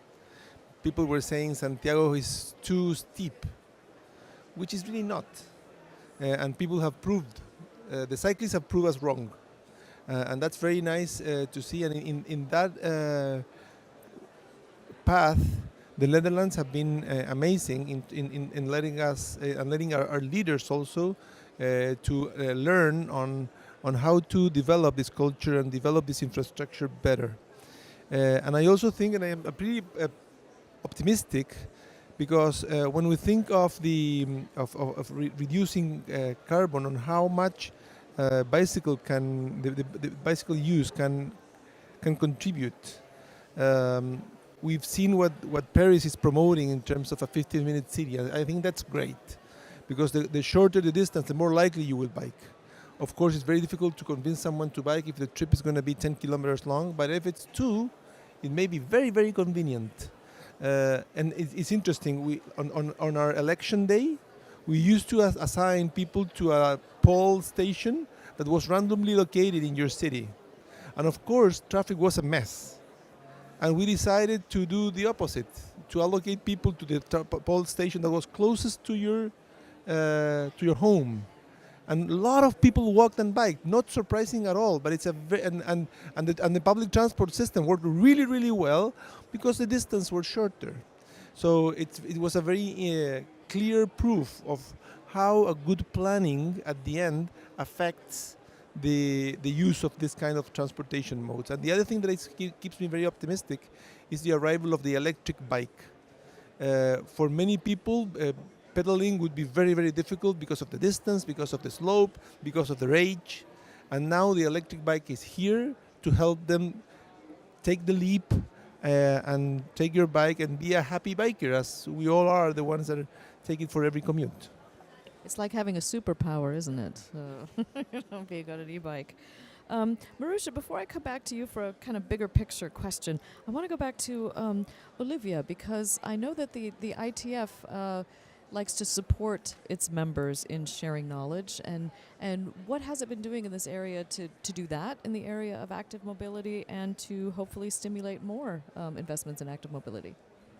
People were saying Santiago is too steep, which is really not. And people have proved, the cyclists have proved us wrong. And that's very nice to see. And in that path, the Netherlands have been amazing in letting us and letting our leaders also to learn on how to develop this culture and develop this infrastructure better. And I also think, and I am pretty optimistic, because when we think of reducing carbon, on how much the bicycle use can contribute. We've seen what Paris is promoting in terms of a 15-minute city. I think that's great, because the shorter the distance, the more likely you will bike. Of course, it's very difficult to convince someone to bike if the trip is going to be 10 kilometers long, but if it's 2, it may be very, very convenient. And it's interesting, on our election day, we used to assign people to a poll station that was randomly located in your city. And of course, traffic was a mess. And we decided to do the opposite, to allocate people to the poll station that was closest to your home. And a lot of people walked and biked, not surprising at all, but it's and the public transport system worked really, really well because the distance was shorter. So it was a very clear proof of how a good planning at the end affects the use of this kind of transportation modes. And the other thing that keeps me very optimistic is the arrival of the electric bike. For many people, pedaling would be very, very difficult because of the distance, because of the slope, because of their age. And now the electric bike is here to help them take the leap and take your bike and be a happy biker, as we all are, the ones that take it for every commute. It's like having a superpower, isn't it? Being on an e-bike. Marusha, before I come back to you for a kind of bigger picture question, I want to go back to Olivia, because I know that the ITF likes to support its members in sharing knowledge. And what has it been doing in this area to do that in the area of active mobility and to hopefully stimulate more investments in active mobility?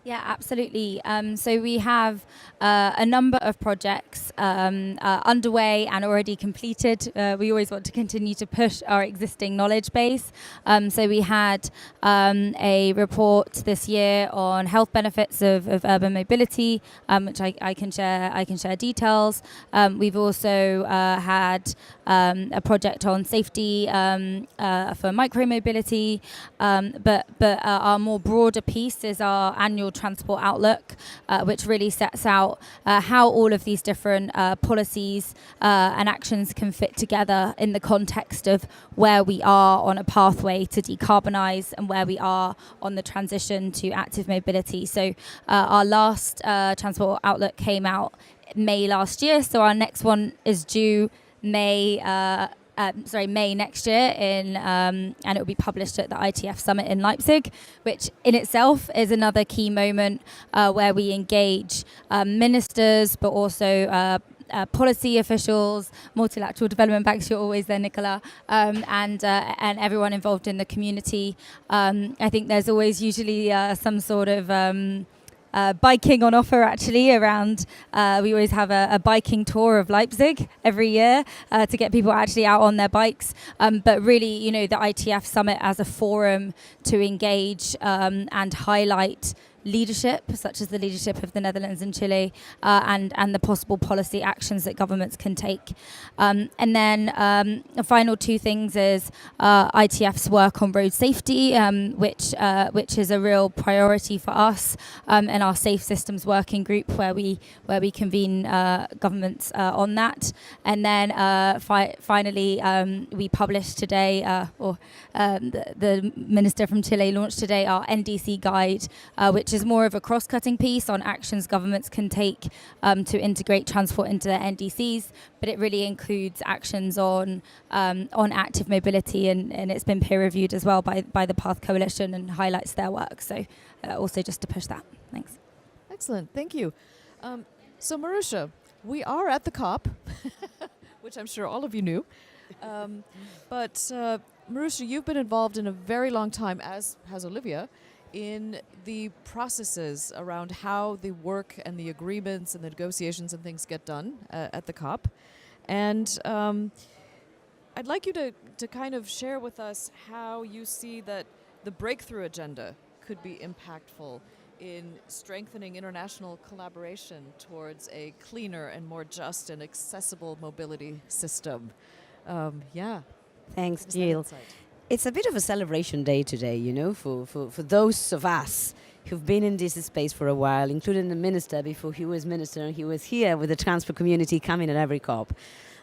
Yeah, absolutely. So we have a number of projects underway and already completed. We always want to continue to push our existing knowledge base. So we had a report this year on health benefits of urban mobility, which I can share details. We've also had a project on safety for micromobility, but our more broader piece is our annual transport outlook, which really sets out how all of these different policies and actions can fit together in the context of where we are on a pathway to decarbonise and where we are on the transition to active mobility. So our last transport outlook came out May last year, so our next one is due May next year, and it will be published at the ITF Summit in Leipzig, which in itself is another key moment where we engage ministers, but also policy officials, multilateral development banks, you're always there, Nicola, and everyone involved in the community. I think there's always usually some sort of biking on offer, actually, around. We always have a biking tour of Leipzig every year to get people actually out on their bikes. But really, the ITF Summit as a forum to engage and highlight leadership, such as the leadership of the Netherlands and Chile, and the possible policy actions that governments can take. And then the final two things is ITF's work on road safety, which is a real priority for us, and our Safe Systems Working Group, where we convene governments on that. And then finally, we published today, the Minister from Chile launched today our NDC guide, which is more of a cross-cutting piece on actions governments can take to integrate transport into their NDCs, but it really includes actions on active mobility, and it's been peer-reviewed as well by the Path Coalition and highlights their work. So also just to push that. Thanks. Excellent, thank you. So Marusha, we are at the COP, which I'm sure all of you knew. But Marusha, you've been involved in a very long time, as has Olivia, in the processes around how the work and the agreements and the negotiations and things get done at the COP. And I'd like you to kind of share with us how you see that the breakthrough agenda could be impactful in strengthening international collaboration towards a cleaner and more just and accessible mobility system. Thanks, Jill. It's a bit of a celebration day today, for those of us who've been in this space for a while, including the minister. Before he was minister, he was here with the transport community coming at every COP.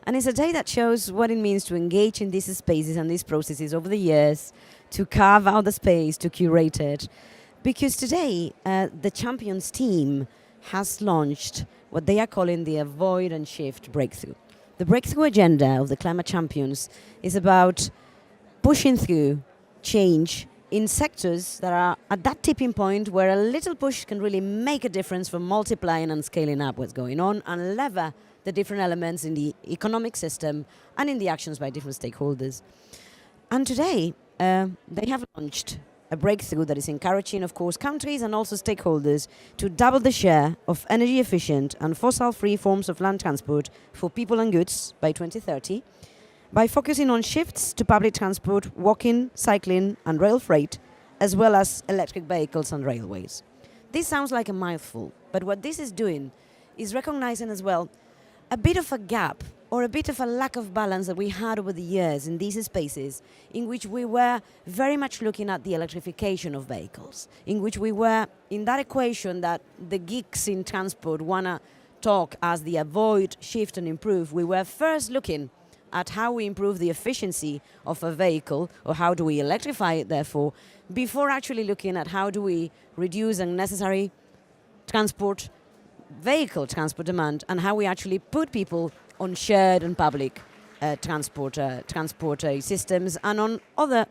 And it's a day that shows what it means to engage in these spaces and these processes over the years, to carve out the space, to curate it. Because today, the Champions team has launched what they are calling the Avoid and Shift Breakthrough. The breakthrough agenda of the Climate Champions is about pushing through change in sectors that are at that tipping point where a little push can really make a difference for multiplying and scaling up what's going on and lever the different elements in the economic system and in the actions by different stakeholders. And today, they have launched a breakthrough that is encouraging, of course, countries and also stakeholders to double the share of energy efficient and fossil-free forms of land transport for people and goods by 2030, by focusing on shifts to public transport, walking, cycling and rail freight, as well as electric vehicles and railways. This sounds like a mouthful, but what this is doing is recognizing as well a bit of a gap or a bit of a lack of balance that we had over the years in these spaces, in which we were very much looking at the electrification of vehicles, in which we were in that equation that the geeks in transport want to talk as the avoid, shift and improve. We were first looking at how we improve the efficiency of a vehicle, or how do we electrify it therefore, before actually looking at how do we reduce unnecessary vehicle transport demand, and how we actually put people on shared and public transport systems, and on other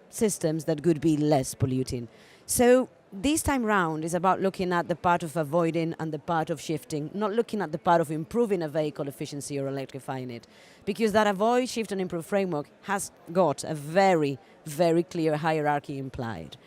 systems that could be less polluting. So this time round is about looking at the part of avoiding and the part of shifting, not looking at the part of improving a vehicle efficiency or electrifying it. Because that avoid, shift and improve framework has got a very, very clear hierarchy implied.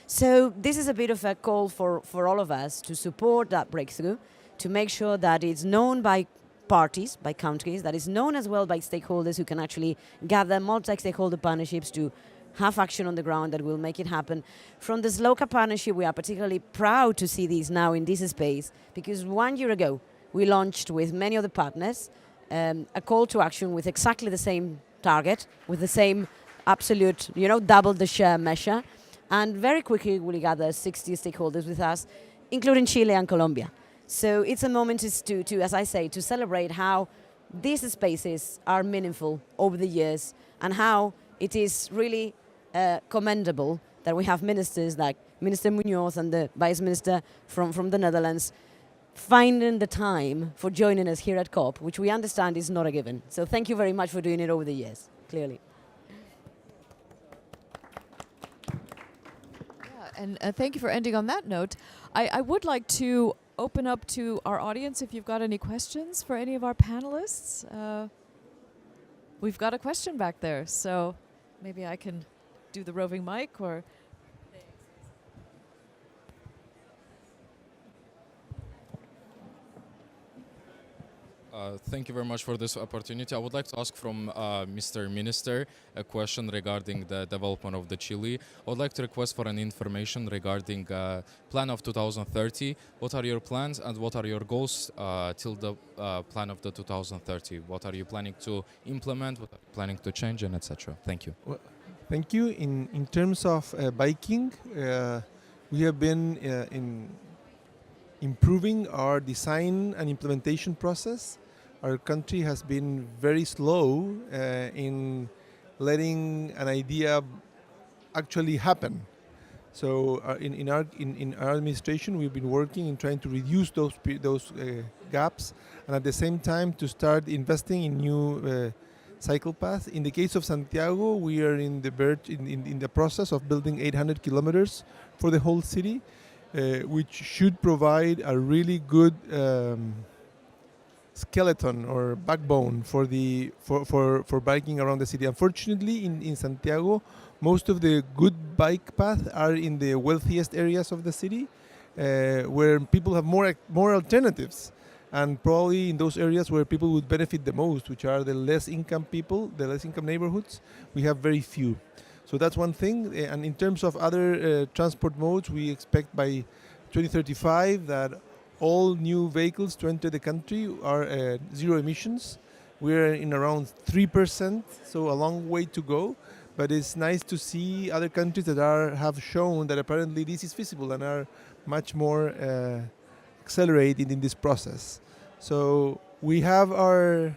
So this is a bit of a call for all of us to support that breakthrough, to make sure that it's known by parties, by countries, that is known as well by stakeholders who can actually gather multi-stakeholder partnerships to have action on the ground that will make it happen. From the SLOCA partnership, we are particularly proud to see these now in this space, because 1 year ago, we launched with many other partners a call to action with exactly the same target, with the same absolute, double the share measure. And very quickly, we gathered 60 stakeholders with us, including Chile and Colombia. So it's a moment to, as I say, to celebrate how these spaces are meaningful over the years, and how it is really commendable that we have ministers like Minister Munoz and the Vice Minister from the Netherlands finding the time for joining us here at COP, which we understand is not a given. So thank you very much for doing it over the years, clearly. Yeah, and thank you for ending on that note. I would like to open up to our audience if you've got any questions for any of our panelists. We've got a question back there, so maybe I can do the roving mic, or... Thank you very much for this opportunity. I would like to ask from Mr. Minister a question regarding the development of the Chile. I would like to request for an information regarding plan of 2030. What are your plans and what are your goals till the plan of the 2030? What are you planning to implement? What are you planning to change, and etc.? Thank you. Well, thank you. In terms of biking, we have been improving our design and implementation process. Our country has been very slow in letting an idea actually happen. So in our administration, we've been working in trying to reduce those gaps, and at the same time to start investing in new cycle paths. In the case of Santiago, we are in the process of building 800 kilometers for the whole city, which should provide a really good skeleton or backbone for biking around the city. Unfortunately, in Santiago, most of the good bike paths are in the wealthiest areas of the city, where people have more alternatives, and probably in those areas where people would benefit the most, which are the less income people, the less income neighborhoods, we have very few. So that's one thing. And in terms of other transport modes, we expect by 2035 that all new vehicles to enter the country are zero emissions. We're in around 3%, so a long way to go. But it's nice to see other countries that have shown that apparently this is feasible and are much more accelerated in this process. So we have our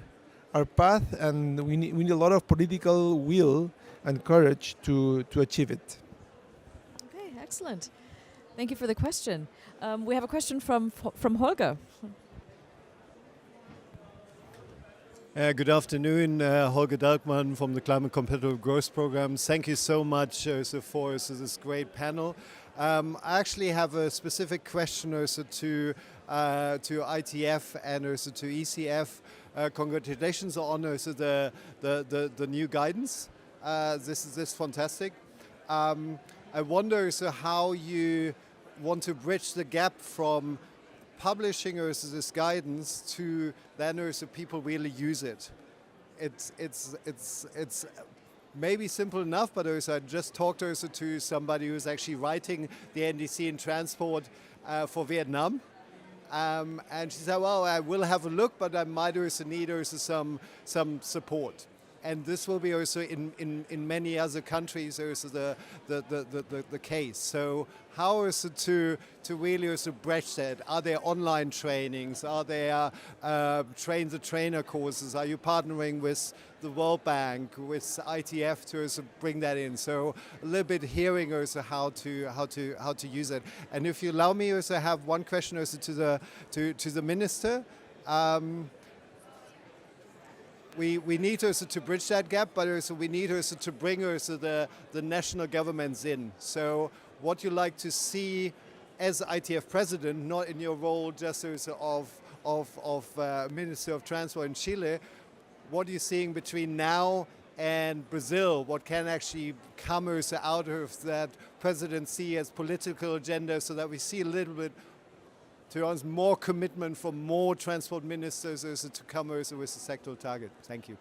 path, and we need a lot of political will and courage to achieve it. Okay, excellent. Thank you for the question. We have a question from Holger. Good afternoon, Holger Dalkmann from the Climate Competitive Growth Program. Thank you so much for this great panel. I actually have a specific question also to ITF and also to ECF. Congratulations on also the new guidance. This is fantastic. I wonder how you want to bridge the gap from publishing also this guidance to then also people really use it. It's maybe simple enough, but also I just talked also to somebody who's actually writing the NDC in transport for Vietnam, And she said, well, I will have a look, but I might also need also some support. And this will be also in many other countries also the case. So how also to really also bridge that? Are there online trainings? Are there train-the-trainer courses? Are you partnering with the World Bank, with ITF to also bring that in? So a little bit hearing also how to use it. And if you allow me, also have one question also to the minister. We need also to bridge that gap, but also we need also to bring also the national governments in. So what you like to see as ITF president, not in your role just also of Minister of Transport in Chile, what are you seeing between now and Brazil? What can actually come also out of that presidency as political agenda, so that we see a little bit, to be honest, more commitment from more transport ministers also to come also with a sectoral target. Thank you.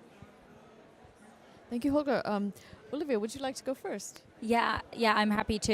Thank you, Holger. Olivia, would you like to go first? Yeah, I'm happy to.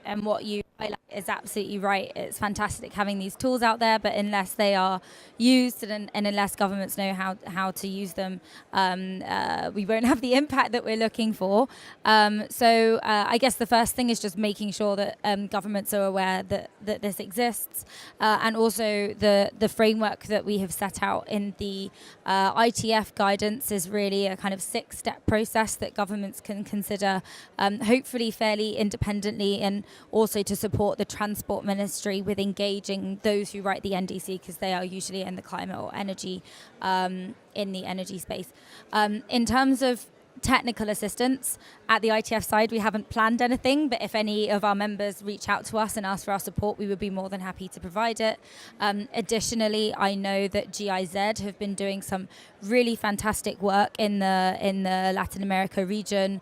And what you highlight is absolutely right. It's fantastic having these tools out there, but unless they are used and unless governments know how to use them, we won't have the impact that we're looking for. So I guess the first thing is just making sure that governments are aware that this exists, and also the framework that we have set out in the ITF guidance is really a kind of 6-step process that governments can consider, hopefully fairly independently, and also to support the Transport Ministry with engaging those who write the NDC, because they are usually in the climate or energy, in the energy space. In terms of technical assistance, at the ITF side, we haven't planned anything, but if any of our members reach out to us and ask for our support, we would be more than happy to provide it. Additionally, I know that GIZ have been doing some really fantastic work in the Latin America region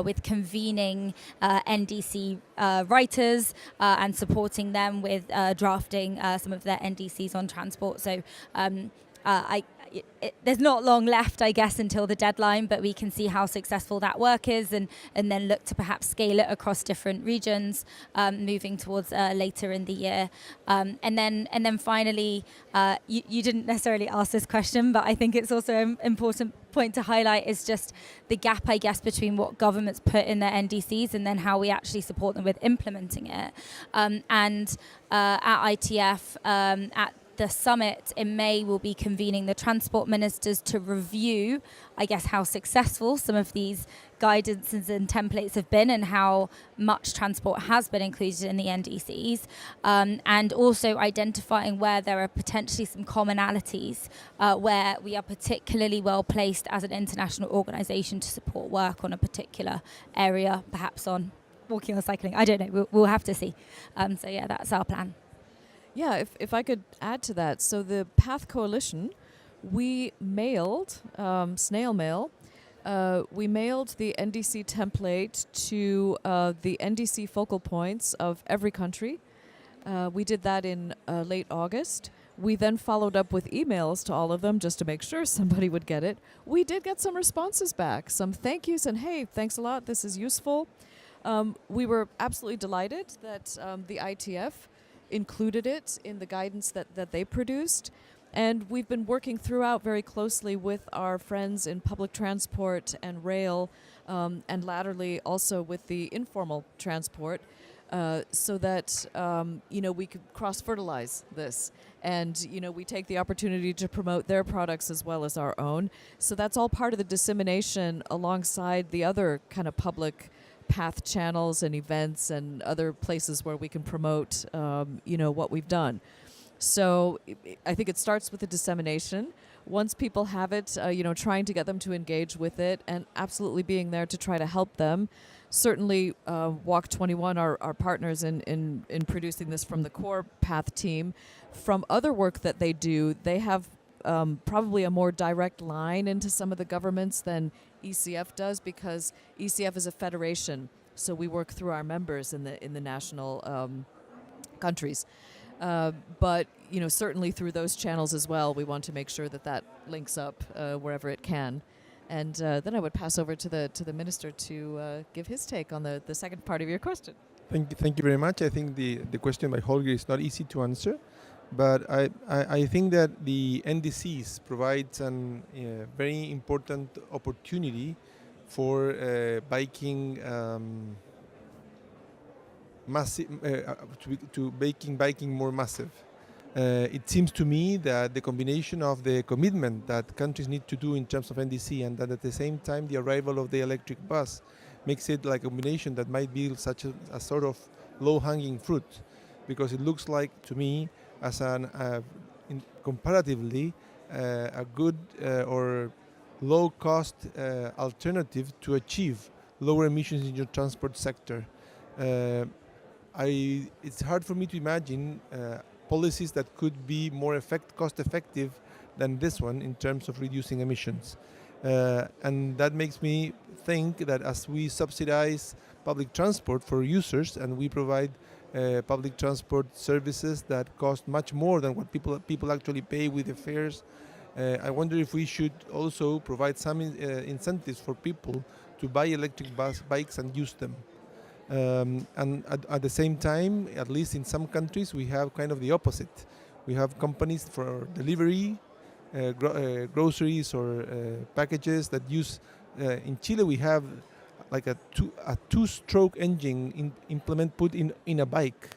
with convening NDC writers and supporting them with drafting some of their NDCs on transport. So there's not long left, I guess, until the deadline, but we can see how successful that work is, and then look to perhaps scale it across different regions, moving towards later in the year. And then finally, you didn't necessarily ask this question, but I think it's also an important point to highlight is just the gap, I guess, between what governments put in their NDCs and then how we actually support them with implementing it. And at ITF, at the summit in May, will be convening the transport ministers to review, I guess, how successful some of these guidances and templates have been and how much transport has been included in the NDCs, and also identifying where there are potentially some commonalities where we are particularly well placed as an international organisation to support work on a particular area, perhaps on walking or cycling. I don't know, we'll have to see. So yeah, that's our plan. Yeah, if I could add to that. So the Path Coalition, we mailed, snail mail, we mailed the NDC template to the NDC focal points of every country. We did that in late August. We then followed up with emails to all of them just to make sure somebody would get it. We did get some responses back, some thank yous and, hey, thanks a lot, this is useful. We were absolutely delighted that the ITF included it in the guidance that they produced. And we've been working throughout very closely with our friends in public transport and rail, and latterly also with the informal transport, so that we could cross-fertilize this. And we take the opportunity to promote their products as well as our own. So that's all part of the dissemination alongside the other kind of public path channels and events and other places where we can promote, what we've done. So I think it starts with the dissemination. Once people have it, trying to get them to engage with it and absolutely being there to try to help them. Certainly, Walk 21, our partners in producing this from the core path team, from other work that they do, they have probably a more direct line into some of the governments than ECF does, because ECF is a federation, so we work through our members in the national countries. But certainly through those channels as well, we want to make sure that links up wherever it can. And then I would pass over to the minister to give his take on the second part of your question. Thank you very much. I think the question by Holger is not easy to answer, But I think that the NDCs provides an very important opportunity for biking massive to making biking more massive. It seems to me that the combination of the commitment that countries need to do in terms of NDC and that at the same time the arrival of the electric bus makes it like a combination that might be such a sort of low-hanging fruit, because it looks like to me as an comparatively a good or low-cost alternative to achieve lower emissions in your transport sector. It's hard for me to imagine policies that could be more cost-effective than this one in terms of reducing emissions. And that makes me think that as we subsidize public transport for users and we provide public transport services that cost much more than what people actually pay with the fares, I wonder if we should also provide some incentives for people to buy electric bikes and use them. And at the same time, at least in some countries, we have kind of the opposite. We have companies for delivery, groceries or packages that use. In Chile, we have like a two-stroke engine put in a bike.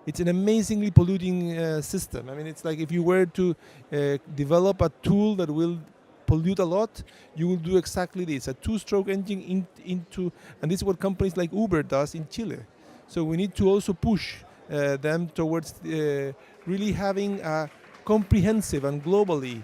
It's an amazingly polluting system. I mean, it's like if you were to develop a tool that will pollute a lot, you will do exactly this, a two-stroke engine and this is what companies like Uber does in Chile. So we need to also push them towards really having a comprehensive and globally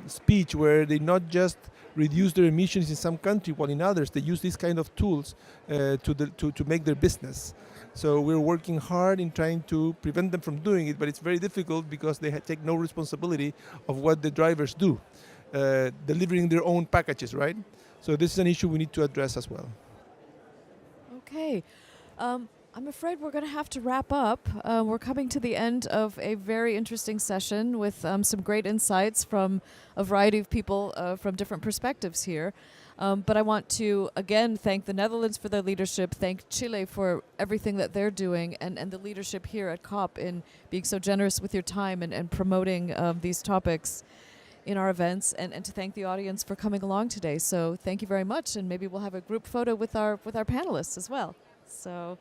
speech where they not just reduce their emissions in some country while in others they use these kind of tools to make their business. So we're working hard in trying to prevent them from doing it, but it's very difficult because they take no responsibility of what the drivers do. Delivering their own packages, right? So this is an issue we need to address as well. Okay. I'm afraid we're going to have to wrap up. We're coming to the end of a very interesting session with some great insights from a variety of people from different perspectives here. But I want to, again, thank the Netherlands for their leadership, thank Chile for everything that they're doing, and the leadership here at COP in being so generous with your time and promoting these topics in our events, and to thank the audience for coming along today. So thank you very much, and maybe we'll have a group photo with our panelists as well. So